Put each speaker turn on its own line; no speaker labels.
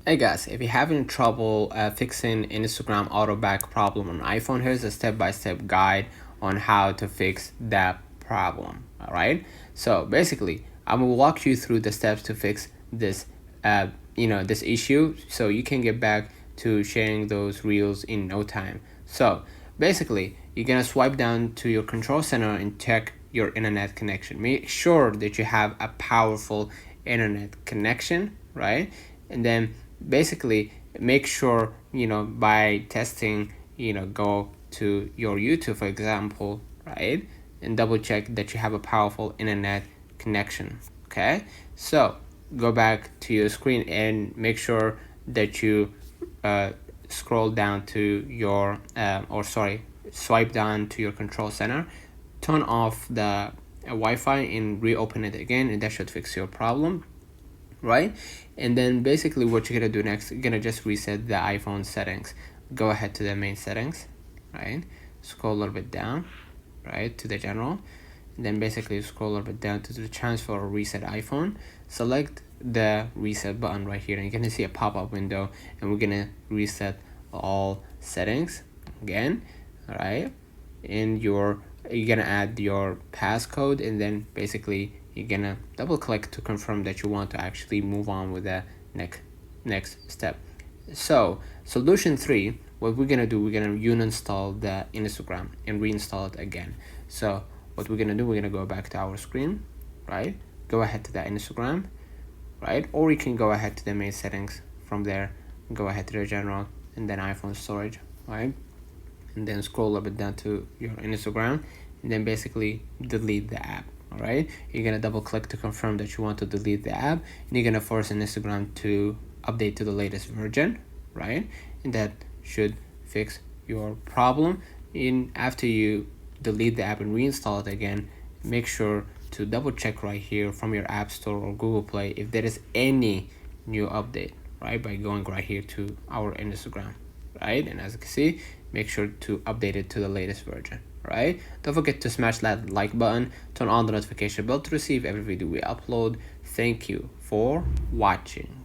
Hey guys, if you're having trouble fixing Instagram auto back problem on iPhone, here's a step-by-step guide on how to fix that problem. All right. So basically, I'm gonna walk you through the steps to fix this, this issue, so you can get back to sharing those reels in no time. So basically, you're gonna swipe down to your control center and check your internet connection. Make sure that you have a powerful internet connection, right? And then basically make sure, by testing, go to your YouTube, for example, right, and double check that you have a powerful internet connection. Okay, so go back to your screen and make sure that you scroll down to your swipe down to your control center, turn off the Wi-Fi and reopen it again, and that should fix your problem, right? And then basically what you're gonna do next, you're gonna just reset the iPhone settings. Go ahead to the main settings, right? Scroll a little bit down, right, to the general, and then basically scroll a little bit down to the transfer or reset iPhone. Select the reset button right here, and you're gonna see a pop-up window, and we're gonna reset all settings again. All right, and you're gonna add your passcode, and then basically you're gonna double click to confirm that you want to actually move on with the next step. So solution 3, what we're gonna do, we're gonna uninstall the Instagram and reinstall it again. So what we're gonna do, we're gonna go back to our screen, right? Go ahead to the Instagram, right? Or you can go ahead to the main settings. From there, go ahead to the general and then iPhone storage, right? And then scroll a little bit down to your Instagram, and then basically delete the app. All right, you're gonna double click to confirm that you want to delete the app, and you're gonna force an Instagram to update to the latest version, right? And that should fix your problem. And after you delete the app and reinstall it again, make sure to double check right here from your App Store or Google Play if there is any new update, right? By going right here to our Instagram, right? And as you can see, make sure to update it to the latest version, right? Don't forget to smash that like button, turn on the notification bell to receive every video we upload. Thank you for watching.